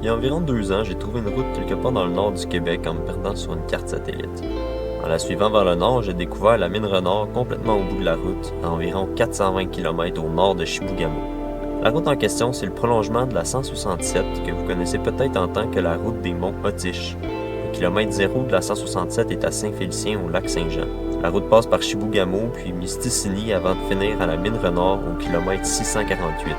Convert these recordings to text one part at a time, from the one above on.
Il y a environ 2 ans, j'ai trouvé une route quelque part dans le nord du Québec en me perdant sur une carte satellite. En la suivant vers le nord, j'ai découvert la mine Renard complètement au bout de la route, à environ 420 km au nord de Chibougamau. La route en question, c'est le prolongement de la 167 que vous connaissez peut-être en tant que la route des monts Otiche. Le kilomètre 0 de la 167 est à Saint-Félicien au lac Saint-Jean. La route passe par Chibougamau puis Misticini avant de finir à la mine Renard au kilomètre 648.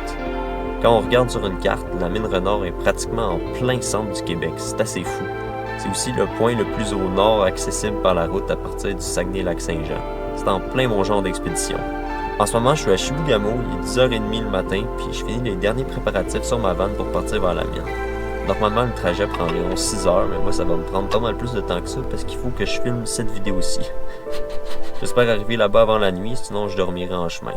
Quand on regarde sur une carte, la mine Renard est pratiquement en plein centre du Québec. C'est assez fou. C'est aussi le point le plus au nord accessible par la route à partir du Saguenay-Lac-Saint-Jean. C'est en plein mon genre d'expédition. En ce moment, je suis à Chibougamau, il est 10h30 le matin, puis je finis les derniers préparatifs sur ma vanne pour partir vers la mine. Normalement, le trajet prend environ 6 heures, mais moi, ça va me prendre pas mal plus de temps que ça parce qu'il faut que je filme cette vidéo-ci. J'espère arriver là-bas avant la nuit, sinon je dormirai en chemin.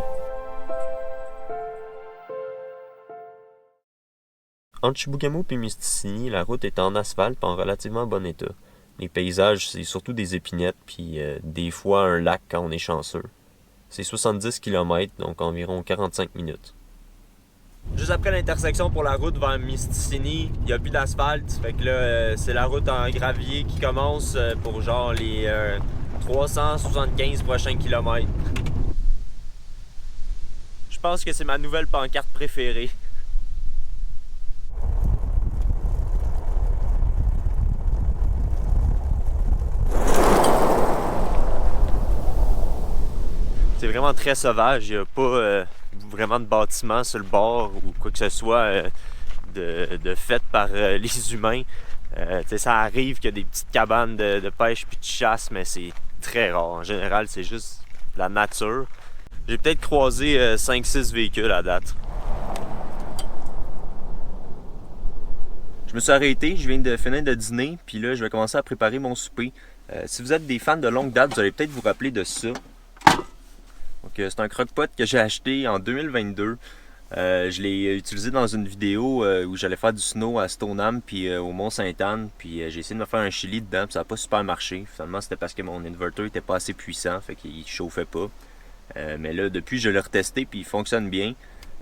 Entre Chibougamau et Misticini, la route est en asphalte en relativement bon état. Les paysages, c'est surtout des épinettes, puis des fois un lac quand on est chanceux. C'est 70 km, donc environ 45 minutes. Juste après l'intersection pour la route vers Misticini, il n'y a plus d'asphalte. Fait que là, c'est la route en gravier qui commence pour genre les 375 prochains kilomètres. Je pense que c'est ma nouvelle pancarte préférée. C'est vraiment très sauvage, il n'y a pas vraiment de bâtiments sur le bord ou quoi que ce soit de fait par les humains. Ça arrive qu'il y a des petites cabanes de pêche puis de chasse, mais c'est très rare. En général, c'est juste la nature. J'ai peut-être croisé 5-6 véhicules à date. Je me suis arrêté, je viens de finir de dîner, puis là, je vais commencer à préparer mon souper. Si vous êtes des fans de longue date, vous allez peut-être vous rappeler de ça. Donc, c'est un croque-pot que j'ai acheté en 2022. Je l'ai utilisé dans une vidéo où j'allais faire du snow à Stoneham puis au Mont-Sainte-Anne. Puis j'ai essayé de me faire un chili dedans, puis ça n'a pas super marché. Finalement, c'était parce que mon inverter n'était pas assez puissant, fait qu'il chauffait pas. Mais là, depuis, je l'ai retesté, puis il fonctionne bien.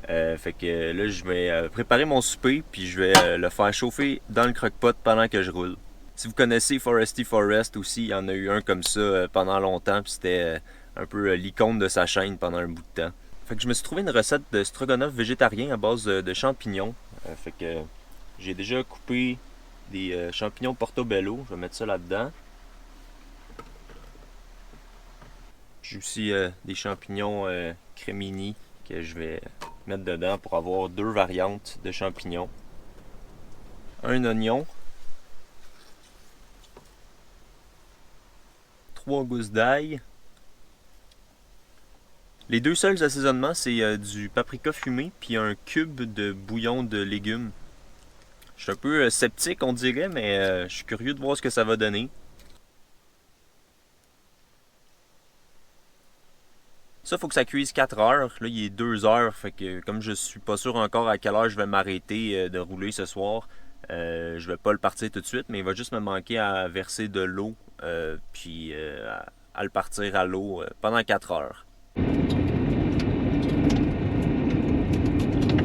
Fait que là, je vais préparer mon souper, puis je vais le faire chauffer dans le croque-pot pendant que je roule. Si vous connaissez Foresty Forest aussi, il y en a eu un comme ça pendant longtemps, puis c'était un peu l'icône de sa chaîne pendant un bout de temps. Fait que je me suis trouvé une recette de stroganoff végétarien à base de champignons. Fait que j'ai déjà coupé des champignons portobello. Je vais mettre ça là-dedans. J'ai aussi des champignons crémini que je vais mettre dedans pour avoir 2 variantes de champignons. Un oignon. 3 gousses d'ail. Les 2 seuls assaisonnements, c'est du paprika fumé puis un cube de bouillon de légumes. Je suis un peu sceptique, on dirait, mais je suis curieux de voir ce que ça va donner. Ça, faut que ça cuise 4 heures. Là, il est 2 heures, fait que comme je suis pas sûr encore à quelle heure je vais m'arrêter de rouler ce soir, je vais pas le partir tout de suite, mais il va juste me manquer à verser de l'eau puis à le partir à l'eau pendant 4 heures.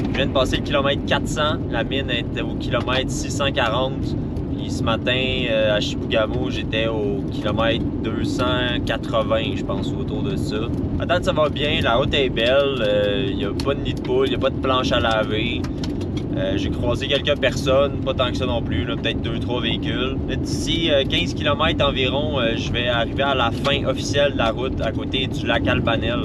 Je viens de passer le kilomètre 400, la mine était au kilomètre 640. Puis ce matin, à Chibougamau, j'étais au kilomètre 280, je pense, autour de ça. À date, ça va bien, la route est belle, il n'y a pas de nid de poule, il n'y a pas de planche à laver. J'ai croisé quelques personnes, pas tant que ça non plus, peut-être 2-3 véhicules. D'ici 15 km environ, je vais arriver à la fin officielle de la route à côté du lac Albanel.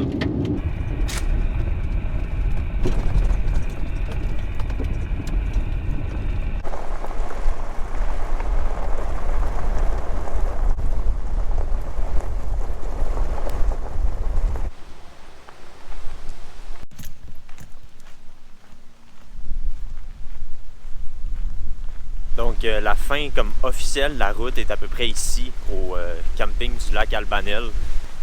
Donc la fin comme officielle de la route est à peu près ici, au camping du lac Albanel.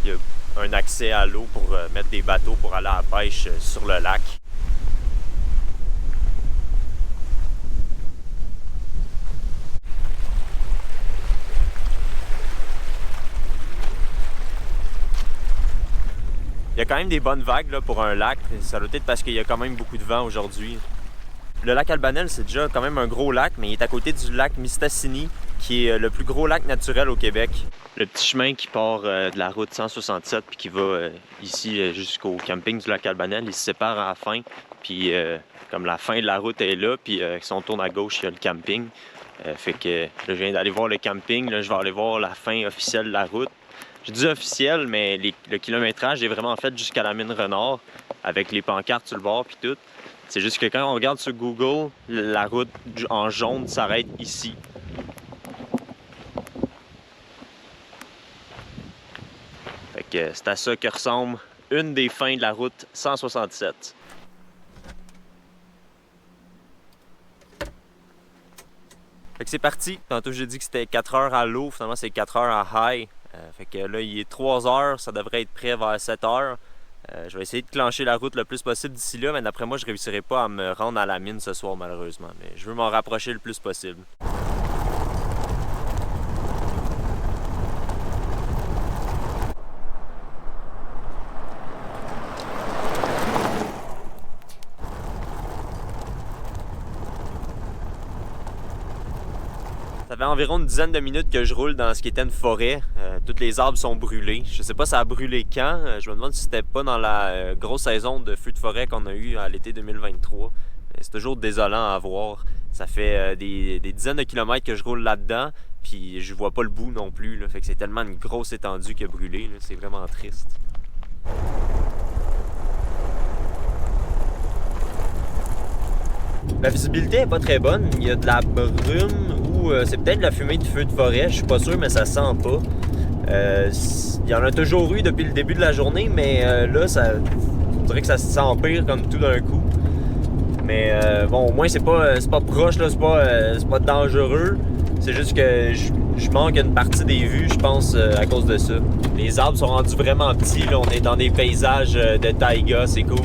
Il y a un accès à l'eau pour mettre des bateaux pour aller à la pêche sur le lac. Il y a quand même des bonnes vagues là, pour un lac. Ça doit être parce qu'il y a quand même beaucoup de vent aujourd'hui. Le lac Albanel, c'est déjà quand même un gros lac, mais il est à côté du lac Mistassini, qui est le plus gros lac naturel au Québec. Le petit chemin qui part de la route 167 puis qui va ici jusqu'au camping du lac Albanel, il se sépare à la fin. Puis comme la fin de la route est là, puis si on tourne à gauche, il y a le camping. Fait que là, je viens d'aller voir le camping, là, je vais aller voir la fin officielle de la route. J'ai dit officiel, mais le kilométrage est vraiment fait jusqu'à la mine Renard, avec les pancartes sur le bord puis tout. C'est juste que quand on regarde sur Google, la route en jaune s'arrête ici. Fait que c'est à ça que ressemble une des fins de la route 167. Fait que c'est parti. Tantôt j'ai dit que c'était 4 heures à l'eau, finalement c'est 4 heures à high. Fait que là il est 3 heures, ça devrait être prêt vers 7 heures. Je vais essayer de clencher la route le plus possible d'ici là, mais d'après moi je réussirai pas à me rendre à la mine ce soir malheureusement. Mais je veux m'en rapprocher le plus possible. Ça fait environ une dizaine de minutes que je roule dans ce qui était une forêt. Toutes les arbres sont brûlés. Je sais pas ça a brûlé quand. Je me demande si c'était pas dans la grosse saison de feux de forêt qu'on a eu à l'été 2023. C'est toujours désolant à voir. Ça fait des dizaines de kilomètres que je roule là-dedans, puis je vois pas le bout non plus. Là. Fait que c'est tellement une grosse étendue qui a brûlé. C'est vraiment triste. La visibilité est pas très bonne. Il y a de la brume ou c'est peut-être de la fumée de feu de forêt. Je suis pas sûr, mais ça sent pas. Il y en a toujours eu depuis le début de la journée, mais là, on dirait que ça se empire comme tout d'un coup. Mais bon, au moins, c'est pas proche, là, c'est pas dangereux. C'est juste que je manque une partie des vues, je pense, à cause de ça. Les arbres sont rendus vraiment petits. Là. On est dans des paysages de taïga, c'est cool.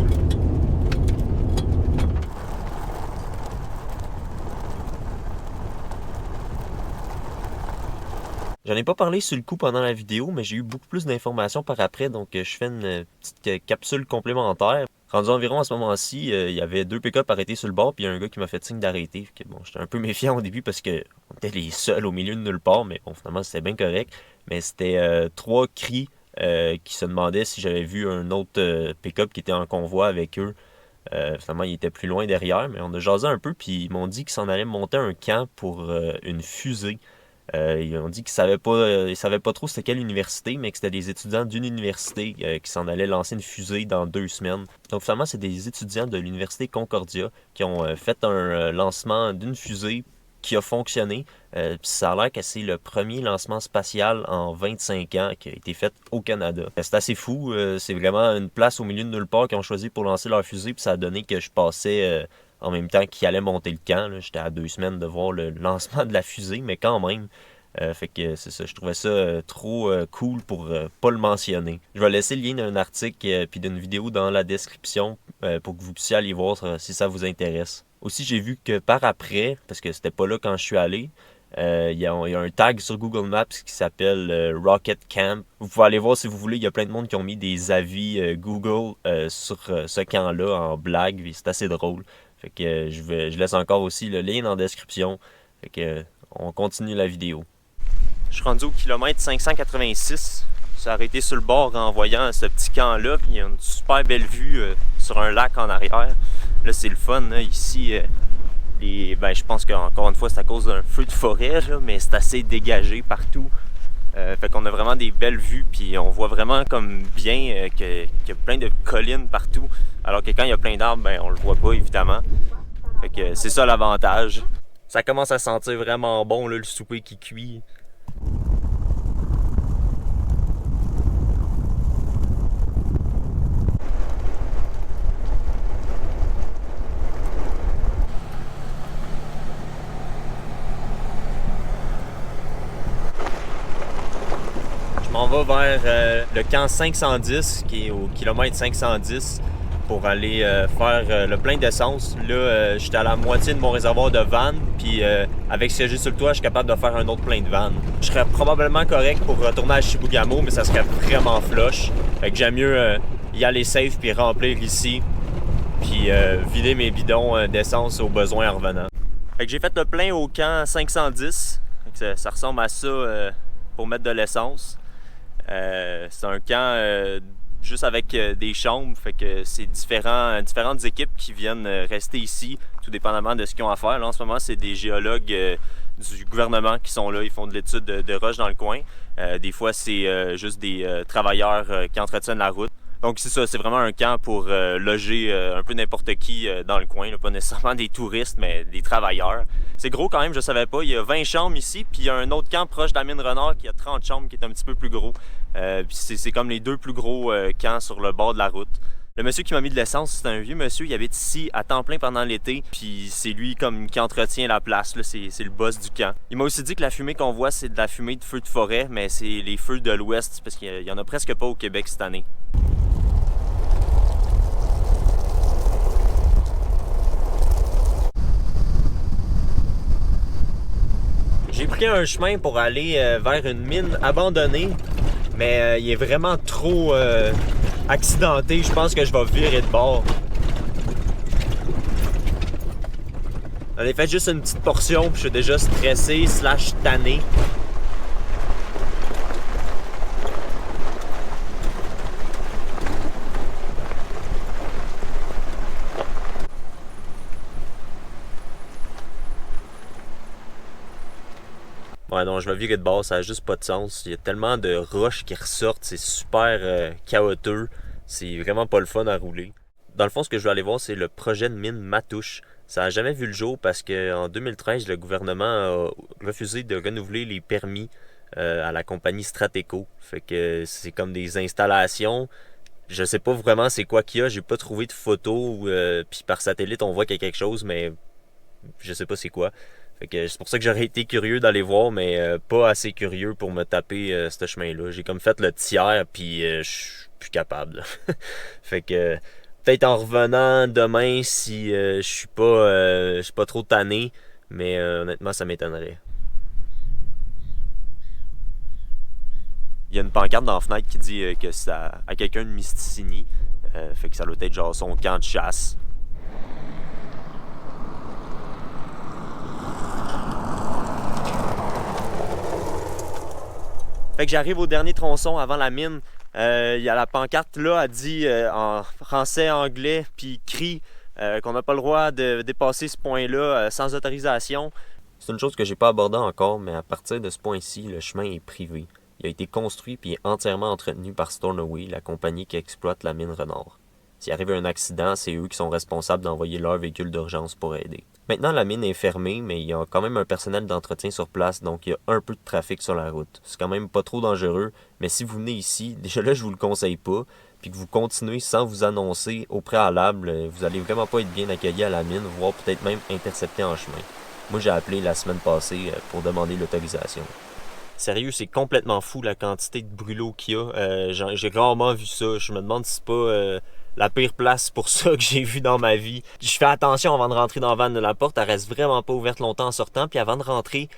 J'en ai pas parlé sur le coup pendant la vidéo, mais j'ai eu beaucoup plus d'informations par après, donc je fais une petite capsule complémentaire. Rendu environ à ce moment-ci, il y avait 2 pick-up arrêtés sur le bord, puis il y a un gars qui m'a fait signe d'arrêter. Bon, j'étais un peu méfiant au début parce qu'on était les seuls au milieu de nulle part, mais bon, finalement c'était bien correct. Mais c'était 3 cris qui se demandaient si j'avais vu un autre pick-up qui était en convoi avec eux. Finalement, il était plus loin derrière, mais on a jasé un peu, puis ils m'ont dit qu'ils s'en allaient monter un camp pour une fusée. Ils ont dit qu'ils savaient pas trop c'était quelle université, mais que c'était des étudiants d'une université qui s'en allaient lancer une fusée dans 2 semaines. Donc finalement, c'est des étudiants de l'université Concordia qui ont fait un lancement d'une fusée qui a fonctionné. Puis ça a l'air que c'est le premier lancement spatial en 25 ans qui a été fait au Canada. C'est assez fou. C'est vraiment une place au milieu de nulle part qu'ils ont choisi pour lancer leur fusée. Puis ça a donné que je passais en même temps qu'ils allaient monter le camp. Là. J'étais à 2 semaines de voir le lancement de la fusée, mais quand même. Fait que c'est ça, je trouvais ça trop cool pour pas le mentionner. Je vais laisser le lien d'un article puis d'une vidéo dans la description pour que vous puissiez aller voir si ça vous intéresse. Aussi, j'ai vu que par après, parce que c'était pas là quand je suis allé, il y a un tag sur Google Maps qui s'appelle Rocket Camp. Vous pouvez aller voir si vous voulez, il y a plein de monde qui ont mis des avis Google sur ce camp-là en blague, c'est assez drôle. Fait que je laisse encore aussi le lien dans la description. Fait que on continue la vidéo. Je suis rendu au kilomètre 586. Je suis arrêté sur le bord en voyant ce petit camp-là. Puis il y a une super belle vue sur un lac en arrière. Là, c'est le fun. Là. Ici, je pense qu'encore une fois, c'est à cause d'un feu de forêt, là, mais c'est assez dégagé partout. Fait qu'on a vraiment des belles vues. Puis on voit vraiment comme bien qu'il y a plein de collines partout. Alors que quand il y a plein d'arbres, on le voit pas, évidemment. Fait que c'est ça l'avantage. Ça commence à sentir vraiment bon, là, le souper qui cuit. Je m'en vais vers le camp 510, qui est au kilomètre 510, pour aller faire le plein d'essence. Là, j'étais à la moitié de mon réservoir de vannes, puis avec ce que j'ai sur le toit, je suis capable de faire un autre plein de vannes. Je serais probablement correct pour retourner à Chibougamau, mais ça serait vraiment flush. Fait que j'aime mieux y aller safe puis remplir ici. puis vider mes bidons d'essence au besoin en revenant. Fait que j'ai fait le plein au camp 510. Fait que ça ressemble à ça pour mettre de l'essence. C'est un camp juste avec des chambres, fait que c'est différentes équipes qui viennent rester ici, tout dépendamment de ce qu'ils ont à faire. Là, en ce moment, c'est des géologues du gouvernement qui sont là, ils font de l'étude de roches dans le coin. Des fois, c'est juste des travailleurs qui entretiennent la route. Donc c'est ça, c'est vraiment un camp pour loger un peu n'importe qui dans le coin, là, pas nécessairement des touristes, mais des travailleurs. C'est gros quand même, je savais pas. Il y a 20 chambres ici, puis il y a un autre camp proche de la mine Renard qui a 30 chambres, qui est un petit peu plus gros. Puis c'est comme les deux plus gros camps sur le bord de la route. Le monsieur qui m'a mis de l'essence, c'est un vieux monsieur, il habite ici à temps plein pendant l'été, puis c'est lui comme qui entretient la place, là, c'est le boss du camp. Il m'a aussi dit que la fumée qu'on voit, c'est de la fumée de feux de forêt, mais c'est les feux de l'Ouest, parce qu'il y en a presque pas au Québec cette année. J'ai pris un chemin pour aller vers une mine abandonnée, mais il est vraiment trop accidenté. Je pense que je vais virer de bord. J'en ai fait juste une petite portion, puis je suis déjà stressé / tanné. Ouais, non, je vais virer de bord, ça a juste pas de sens. Il y a tellement de roches qui ressortent, c'est super chaotique. C'est vraiment pas le fun à rouler. Dans le fond, ce que je veux aller voir, c'est le projet de mine Matouche. Ça a jamais vu le jour parce qu'en 2013, le gouvernement a refusé de renouveler les permis à la compagnie Strateco. Fait que c'est comme des installations. Je sais pas vraiment c'est quoi qu'il y a, j'ai pas trouvé de photos, puis par satellite on voit qu'il y a quelque chose, mais je sais pas c'est quoi. Fait que c'est pour ça que j'aurais été curieux d'aller voir, mais pas assez curieux pour me taper ce chemin-là. J'ai comme fait le tiers, puis je suis plus capable. Là. Fait que peut-être en revenant demain si je suis pas trop tanné, mais honnêtement ça m'étonnerait. Il y a une pancarte dans la fenêtre qui dit que c'est à quelqu'un de Mysticini. Fait que ça doit être genre son camp de chasse. Fait que j'arrive au dernier tronçon avant la mine. Il y a la pancarte là, elle dit en français, anglais, puis crie qu'on n'a pas le droit de dépasser ce point-là sans autorisation. C'est une chose que j'ai pas abordée encore, mais à partir de ce point-ci, le chemin est privé. Il a été construit puis est entièrement entretenu par Stornoway, la compagnie qui exploite la mine Renard. S'il arrive un accident, c'est eux qui sont responsables d'envoyer leur véhicule d'urgence pour aider. Maintenant, la mine est fermée, mais il y a quand même un personnel d'entretien sur place, donc il y a un peu de trafic sur la route. C'est quand même pas trop dangereux, mais si vous venez ici, déjà là, je vous le conseille pas, puis que vous continuez sans vous annoncer au préalable, vous allez vraiment pas être bien accueilli à la mine, voire peut-être même intercepté en chemin. Moi, j'ai appelé la semaine passée pour demander l'autorisation. Sérieux, c'est complètement fou la quantité de brûlots qu'il y a. J'ai rarement vu ça. Je me demande si c'est pas la pire place pour ça que j'ai vu dans ma vie. Je fais attention avant de rentrer dans la vanne. La porte, elle reste vraiment pas ouverte longtemps en sortant. Puis avant de rentrer,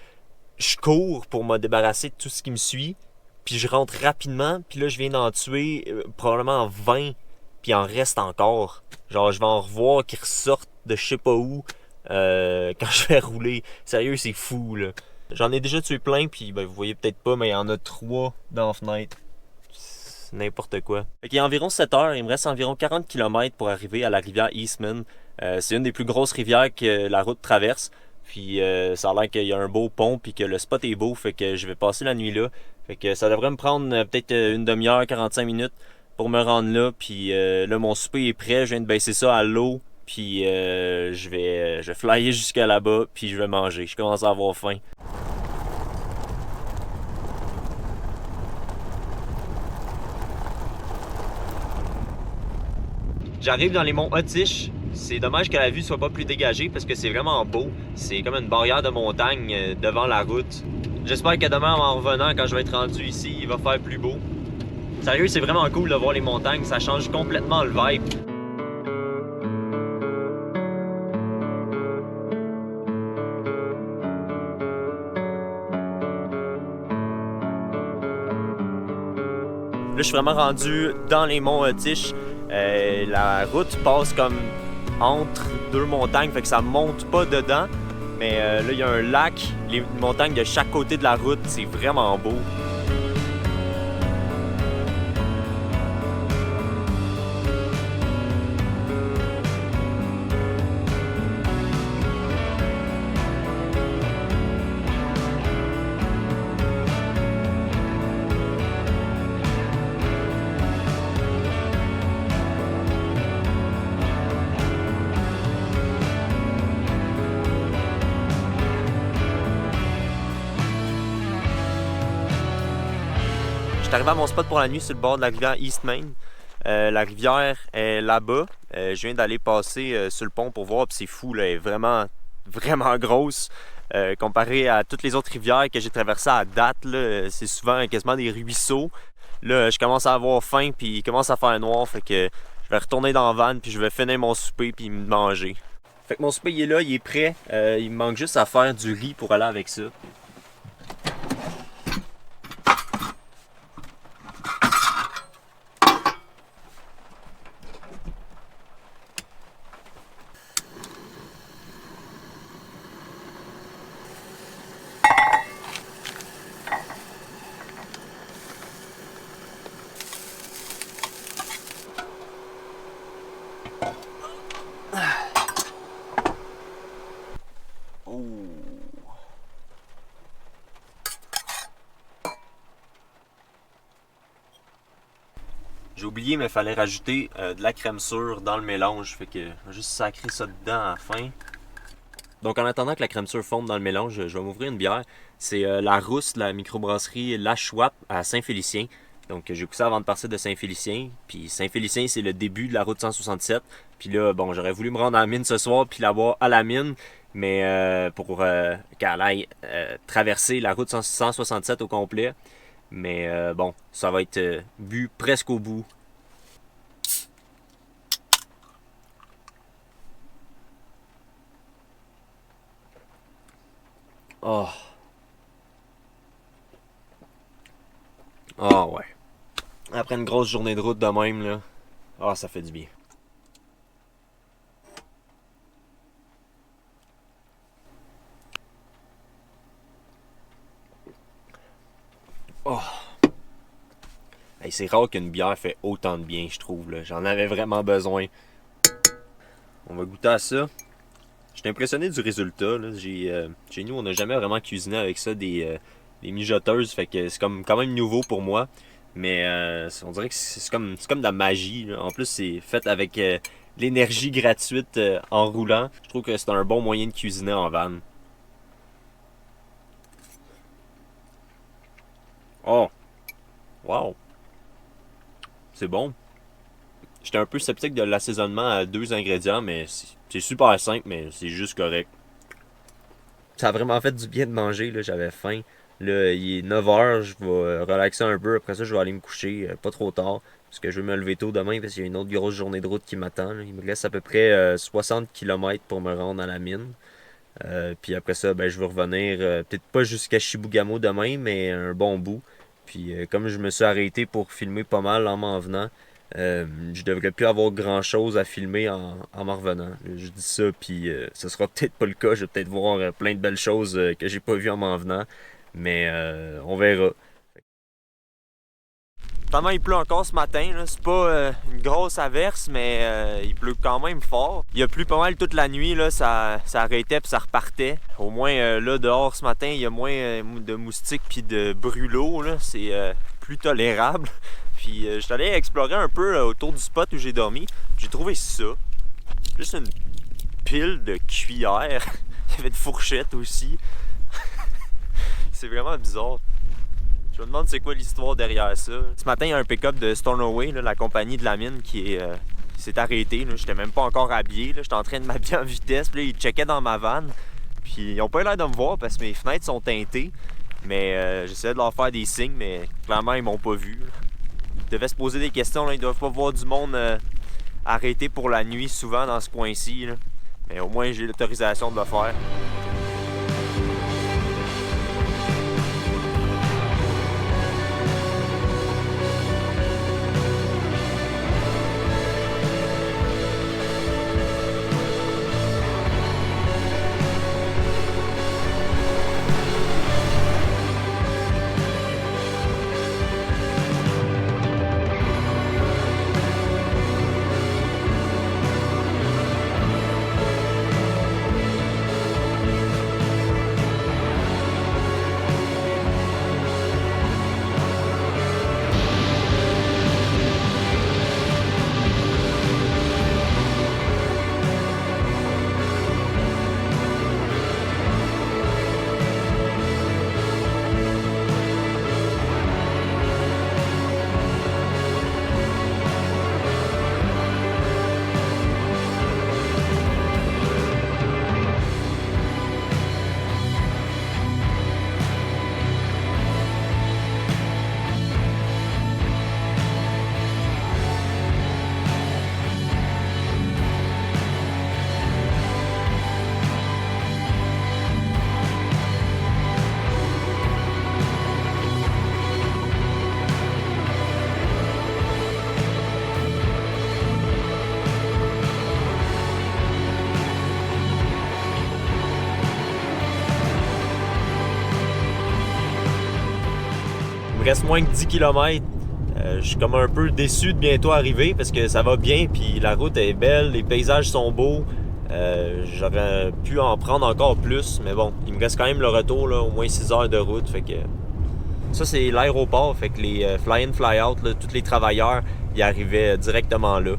je cours pour me débarrasser de tout ce qui me suit. Puis je rentre rapidement. Puis là, je viens d'en tuer probablement 20. Puis il en reste encore. Genre, je vais en revoir qui ressortent de je sais pas où quand je vais rouler. Sérieux, c'est fou, là. J'en ai déjà tué plein, puis ben, vous voyez peut-être pas, mais il y en a 3 dans la fenêtre. C'est n'importe quoi. Fait qu'il y a environ 7 heures, il me reste environ 40 km pour arriver à la rivière Eastman. C'est une des plus grosses rivières que la route traverse. Puis ça a l'air qu'il y a un beau pont, puis que le spot est beau, fait que je vais passer la nuit là. Fait que ça devrait me prendre peut-être une demi-heure, 45 minutes pour me rendre là. Puis là, mon souper est prêt, je viens de baisser ça à l'eau. Puis je vais flyer jusqu'à là-bas, puis je vais manger. Je commence à avoir faim. J'arrive dans les monts Otish. C'est dommage que la vue soit pas plus dégagée parce que c'est vraiment beau. C'est comme une barrière de montagne devant la route. J'espère que demain, en revenant, quand je vais être rendu ici, il va faire plus beau. Sérieux, c'est vraiment cool de voir les montagnes. Ça change complètement le vibe. Là, je suis vraiment rendu dans les monts Otish. La route passe comme entre deux montagnes, fait que ça monte pas dedans. Mais là, il y a un lac, les montagnes de chaque côté de la route, c'est vraiment beau. Je suis arrivé à mon spot pour la nuit sur le bord de la rivière Eastmain. La rivière est là-bas. Je viens d'aller passer sur le pont pour voir, puis c'est fou, là, elle est vraiment, vraiment grosse. Comparé à toutes les autres rivières que j'ai traversées à date, là, c'est souvent quasiment des ruisseaux. Là, je commence à avoir faim, puis il commence à faire noir, fait que je vais retourner dans la van, puis je vais finir mon souper, puis me manger. Fait que mon souper, il est là, il est prêt. Il me manque juste à faire du riz pour aller avec ça. J'ai oublié, mais il fallait rajouter de la crème sûre dans le mélange. Fait que juste sacrer ça dedans à la fin. Donc en attendant que la crème sûre fonde dans le mélange, je vais m'ouvrir une bière. C'est la Rousse de la microbrasserie La Chouape à Saint-Félicien. Donc j'ai pris ça avant de partir de Saint-Félicien. Puis Saint-Félicien, c'est le début de la route 167. Puis là, bon, j'aurais voulu me rendre à la mine ce soir puis la boire à la mine. Mais pour qu'elle aille traverser la route 167 au complet. Mais bon, ça va être bu presque au bout. Oh. Ah ouais. Après une grosse journée de route de même, là. Ah, ça fait du bien. Oh. Hey, c'est rare qu'une bière fait autant de bien, je trouve. Là. J'en avais vraiment besoin. On va goûter à ça. J'étais impressionné du résultat. Là. Chez nous, on n'a jamais vraiment cuisiné avec ça des mijoteuses. Fait que c'est comme quand même nouveau pour moi. Mais on dirait que c'est comme de la magie. Là. En plus, c'est fait avec l'énergie gratuite en roulant. Je trouve que c'est un bon moyen de cuisiner en van. Oh! Wow! C'est bon. J'étais un peu sceptique de l'assaisonnement à 2 ingrédients, mais c'est super simple, mais c'est juste correct. Ça a vraiment fait du bien de manger, là, j'avais faim. Là, il est 9h, je vais relaxer un peu. Après ça, je vais aller me coucher, pas trop tard, parce que je vais me lever tôt demain, parce qu'il y a une autre grosse journée de route qui m'attend. Là. Il me reste à peu près 60 km pour me rendre à la mine. Puis après ça, ben, je vais revenir, peut-être pas jusqu'à Chibougamau demain, mais un bon bout. Puis comme je me suis arrêté pour filmer pas mal en m'en venant, je devrais plus avoir grand chose à filmer en m'en revenant. Je dis ça, puis ce sera peut-être pas le cas. Je vais peut-être voir plein de belles choses que j'ai pas vues en m'en venant. Mais on verra. Finalement, il pleut encore ce matin. Là. C'est pas une grosse averse, mais il pleut quand même fort. Il a plu pas mal toute la nuit. Là. Ça arrêtait puis ça repartait. Au moins, là, dehors ce matin, il y a moins de moustiques puis de brûlots. Là. C'est plus tolérable. Puis je suis allé explorer un peu autour du spot où j'ai dormi. J'ai trouvé ça. Juste une pile de cuillères. Il y avait de fourchettes aussi. C'est vraiment bizarre. Je me demande c'est quoi l'histoire derrière ça. Ce matin, il y a un pick-up de Stornoway, là, la compagnie de la mine, qui s'est arrêté. J'étais même pas encore habillé. J'étais en train de m'habiller en vitesse. Puis là, ils checkaient dans ma vanne. Puis ils ont pas eu l'air de me voir parce que mes fenêtres sont teintées. Mais j'essayais de leur faire des signes, mais clairement, ils m'ont pas vu. Là. Ils devaient se poser des questions. Là. Ils doivent pas voir du monde arrêté pour la nuit souvent dans ce coin-ci. Là. Mais au moins, j'ai l'autorisation de le faire. me reste moins que 10 km. Je suis comme un peu déçu de bientôt arriver parce que ça va bien, puis la route est belle, les paysages sont beaux. J'aurais pu en prendre encore plus, mais bon, il me reste quand même le retour, là, au moins 6 heures de route. Fait que ça, c'est l'aéroport, fait que les fly-in, fly-out, tous les travailleurs, ils arrivaient directement là.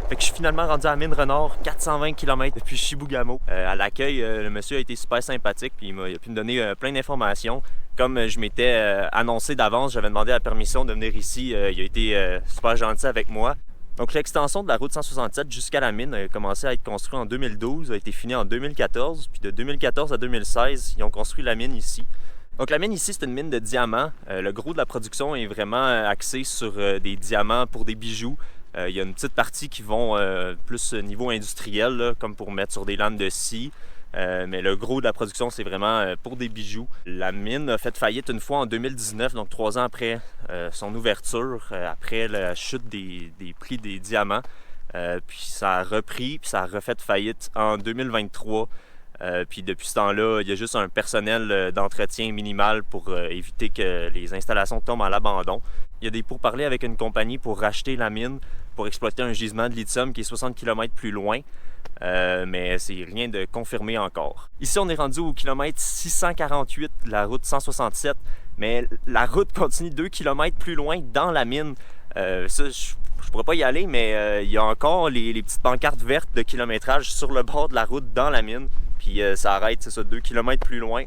Fait que je suis finalement rendu à Mine-Renard, 420 km depuis Chibougamau. À l'accueil, le monsieur a été super sympathique puis il a pu me donner plein d'informations. Comme je m'étais annoncé d'avance, j'avais demandé la permission de venir ici. Il a été super gentil avec moi. Donc l'extension de la route 167 jusqu'à la mine a commencé à être construite en 2012, a été finie en 2014. Puis de 2014 à 2016, ils ont construit la mine ici. Donc la mine ici, c'est une mine de diamants. Le gros de la production est vraiment axé sur des diamants pour des bijoux. Il y a une petite partie qui vont plus niveau industriel, là, comme pour mettre sur des lames de scie. Mais le gros de la production, c'est vraiment pour des bijoux. La mine a fait faillite une fois en 2019, donc 3 ans après son ouverture, après la chute des prix des diamants. Puis ça a repris, puis ça a refait faillite en 2023. Puis depuis ce temps-là, il y a juste un personnel d'entretien minimal pour éviter que les installations tombent à l'abandon. Il y a des pourparlers avec une compagnie pour racheter la mine, pour exploiter un gisement de lithium qui est 60 km plus loin. Mais c'est rien de confirmé encore. Ici, on est rendu au kilomètre 648 de la route 167, mais la route continue 2 km plus loin dans la mine. Ça, je pourrais pas y aller, mais il y a encore les petites pancartes vertes de kilométrage sur le bord de la route dans la mine. Puis ça arrête, c'est ça, 2 km plus loin.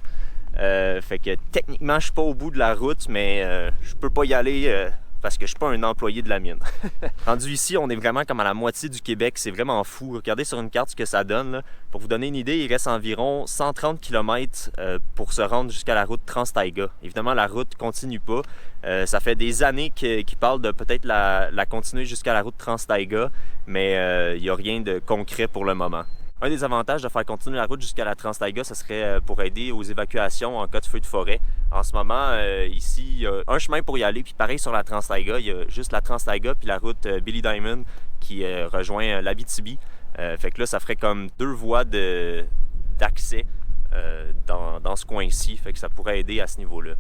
Fait que techniquement, je suis pas au bout de la route, mais je peux pas y aller parce que je suis pas un employé de la mine. Rendu ici, on est vraiment comme à la moitié du Québec. C'est vraiment fou. Regardez sur une carte ce que ça donne, là. Pour vous donner une idée, il reste environ 130 km pour se rendre jusqu'à la route Trans-Taïga. Évidemment, la route continue pas. Ça fait des années qu'ils parlent de peut-être la continuer jusqu'à la route Trans-Taïga, mais il n'y a rien de concret pour le moment. Un des avantages de faire continuer la route jusqu'à la Trans-Taïga, ce serait pour aider aux évacuations en cas de feu de forêt. En ce moment, ici, il y a un chemin pour y aller, puis pareil sur la Trans-Taïga, il y a juste la Trans-Taïga puis la route Billy Diamond qui rejoint l'Abitibi. Fait que là, ça ferait comme 2 voies d'accès dans ce coin-ci, fait que ça pourrait aider à ce niveau-là.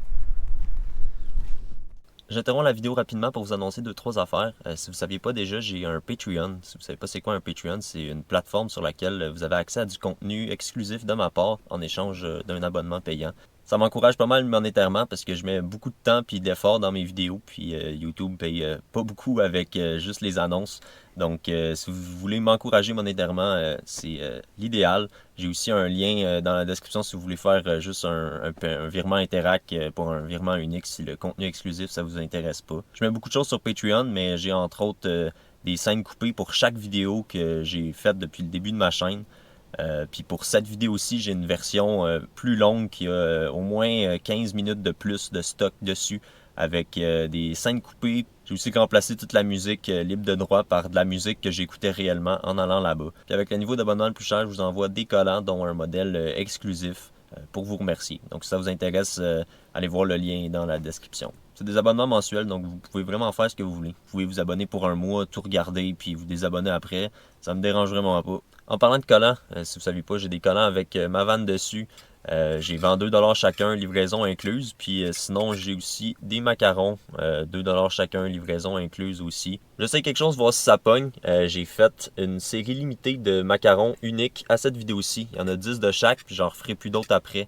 J'interromps la vidéo rapidement pour vous annoncer 2-3 affaires. Si vous ne saviez pas déjà, j'ai un Patreon. Si vous ne savez pas c'est quoi un Patreon, c'est une plateforme sur laquelle vous avez accès à du contenu exclusif de ma part en échange d'un abonnement payant. Ça m'encourage pas mal monétairement parce que je mets beaucoup de temps et d'efforts dans mes vidéos, puis YouTube paye pas beaucoup avec juste les annonces. Donc si vous voulez m'encourager monétairement, c'est l'idéal. J'ai aussi un lien dans la description si vous voulez faire juste un virement Interac pour un virement unique si le contenu exclusif ça vous intéresse pas. Je mets beaucoup de choses sur Patreon, mais j'ai entre autres des scènes coupées pour chaque vidéo que j'ai faite depuis le début de ma chaîne. Puis pour cette vidéo-ci, j'ai une version plus longue qui a au moins 15 minutes de plus de stock dessus avec des scènes coupées. J'ai aussi remplacé toute la musique libre de droit par de la musique que j'écoutais réellement en allant là-bas. Puis avec le niveau d'abonnement le plus cher, je vous envoie des collants dont un modèle exclusif pour vous remercier. Donc si ça vous intéresse, allez voir le lien dans la description. C'est des abonnements mensuels, donc vous pouvez vraiment faire ce que vous voulez. Vous pouvez vous abonner pour un mois, tout regarder, puis vous désabonner après. Ça me dérange vraiment pas. En parlant de collants, si vous ne saviez pas, j'ai des collants avec ma vanne dessus. J'ai vendu 2 $ chacun, livraison incluse. Puis sinon, j'ai aussi des macarons, 2 $ chacun, livraison incluse aussi. J'essaie quelque chose, voir si ça pogne. J'ai fait une série limitée de macarons uniques à cette vidéo-ci. Il y en a 10 de chaque, puis j'en referai plus d'autres après.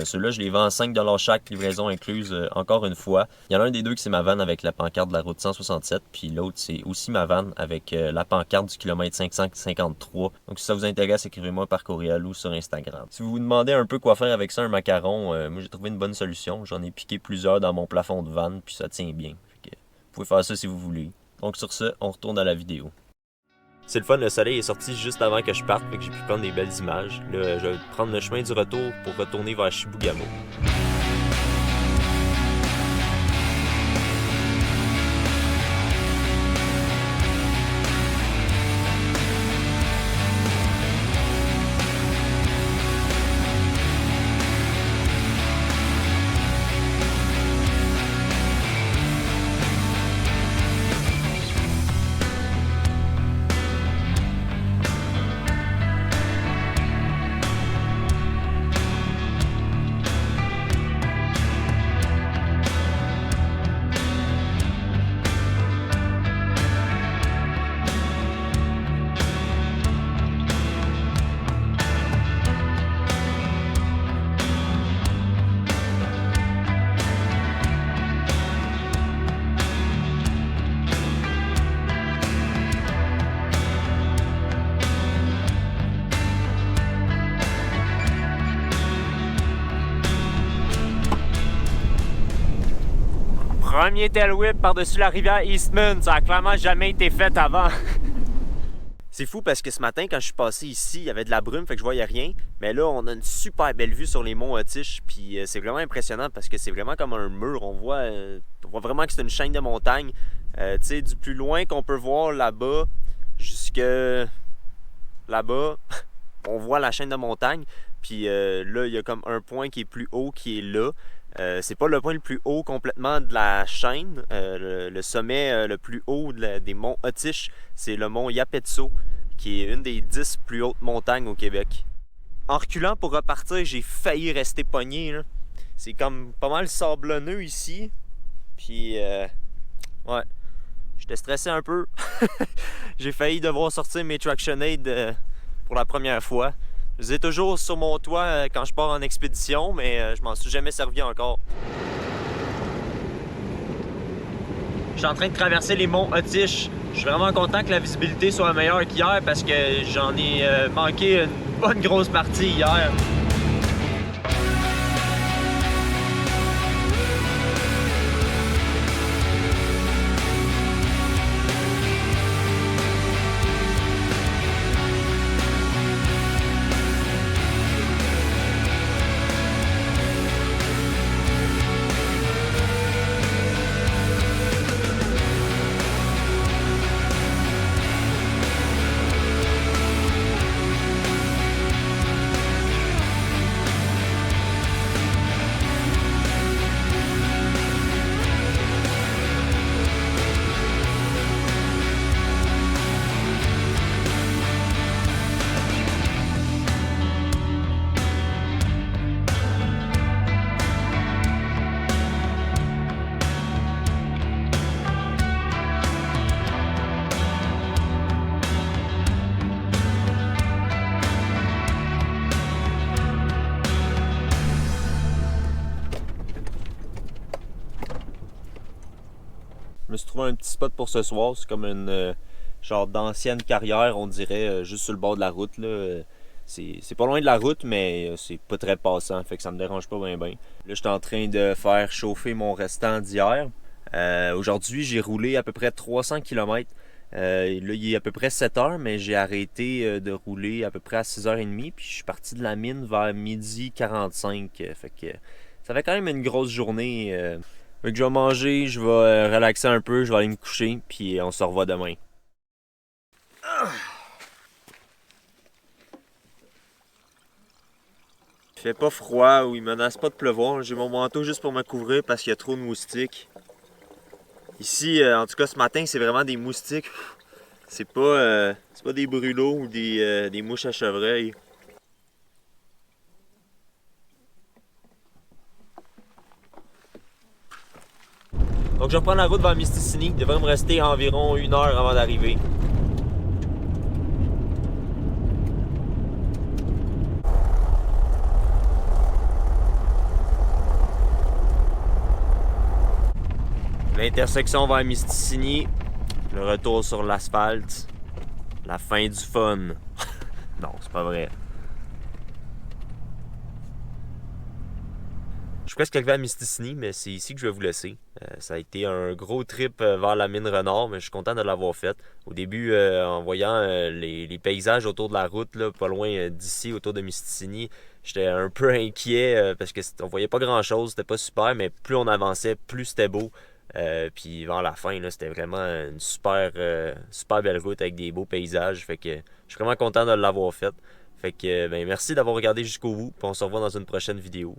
Ceux-là, je les vends à 5 $ chaque, livraison incluse encore une fois. Il y en a un des deux qui c'est ma vanne avec la pancarte de la route 167, puis l'autre c'est aussi ma vanne avec la pancarte du kilomètre 553. Donc si ça vous intéresse, écrivez-moi par courriel ou sur Instagram. Si vous vous demandez un peu quoi faire avec ça, un macaron, moi j'ai trouvé une bonne solution. J'en ai piqué plusieurs dans mon plafond de vanne, puis ça tient bien. Fait que, vous pouvez faire ça si vous voulez. Donc sur ce, on retourne à la vidéo. C'est le fun, le soleil est sorti juste avant que je parte, fait que j'ai pu prendre des belles images. Là, je vais prendre le chemin du retour pour retourner vers Chibougamau. Premier tail whip par-dessus la rivière Eastman, ça a clairement jamais été fait avant. C'est fou parce que ce matin, quand je suis passé ici, il y avait de la brume, fait que je voyais rien. Mais là, on a une super belle vue sur les monts Otish, puis c'est vraiment impressionnant parce que c'est vraiment comme un mur. On voit vraiment que c'est une chaîne de montagnes. Tu sais, du plus loin qu'on peut voir là-bas jusque là-bas, on voit la chaîne de montagnes. Puis là, il y a comme un point qui est plus haut qui est là. C'est pas le point le plus haut complètement de la chaîne. Le sommet le plus haut des monts Otish, c'est le mont Yapetso, qui est une des 10 plus hautes montagnes au Québec. En reculant pour repartir, j'ai failli rester pogné. C'est comme pas mal sablonneux ici. Puis, ouais, j'étais stressé un peu. J'ai failli devoir sortir mes Traction Aid pour la première fois. Je les ai toujours sur mon toit quand je pars en expédition, mais je m'en suis jamais servi encore. Je suis en train de traverser les monts Otish. Je suis vraiment content que la visibilité soit meilleure qu'hier parce que j'en ai manqué une bonne grosse partie hier. Je me suis trouvé un petit spot pour ce soir. C'est comme une genre d'ancienne carrière, on dirait, juste sur le bord de la route. C'est pas loin de la route, mais c'est pas très passant, fait que ça me dérange pas bien. Là, je suis en train de faire chauffer mon restant d'hier. Aujourd'hui, j'ai roulé à peu près 300 km. Là, il est à peu près 7 heures, mais j'ai arrêté de rouler à peu près à 6h30. Puis je suis parti de la mine vers 12h45. Fait que ça fait quand même une grosse journée. Fait que je vais manger, je vais relaxer un peu, je vais aller me coucher, puis on se revoit demain. Il fait pas froid ou il menace pas de pleuvoir. J'ai mon manteau juste pour me couvrir parce qu'il y a trop de moustiques. Ici, en tout cas ce matin, c'est vraiment des moustiques. C'est pas des brûlots ou des mouches à chevreuil. Donc je reprends la route vers Mistassini. Il devrait me rester environ 1 heure avant d'arriver. L'intersection vers Mistassini, le retour sur l'asphalte, la fin du fun. Non, c'est pas vrai. Je suis presque arrivé à Mistassini, mais c'est ici que je vais vous laisser. Ça a été un gros trip vers la mine Renard, mais je suis content de l'avoir fait. Au début, en voyant les paysages autour de la route, là, pas loin d'ici, autour de Mistassini, j'étais un peu inquiet parce qu'on voyait pas grand-chose, c'était pas super, mais plus on avançait, plus c'était beau. Puis vers la fin, là, c'était vraiment une super belle route avec des beaux paysages. Fait que je suis vraiment content de l'avoir fait. Fait que merci d'avoir regardé jusqu'au bout. Puis on se revoit dans une prochaine vidéo.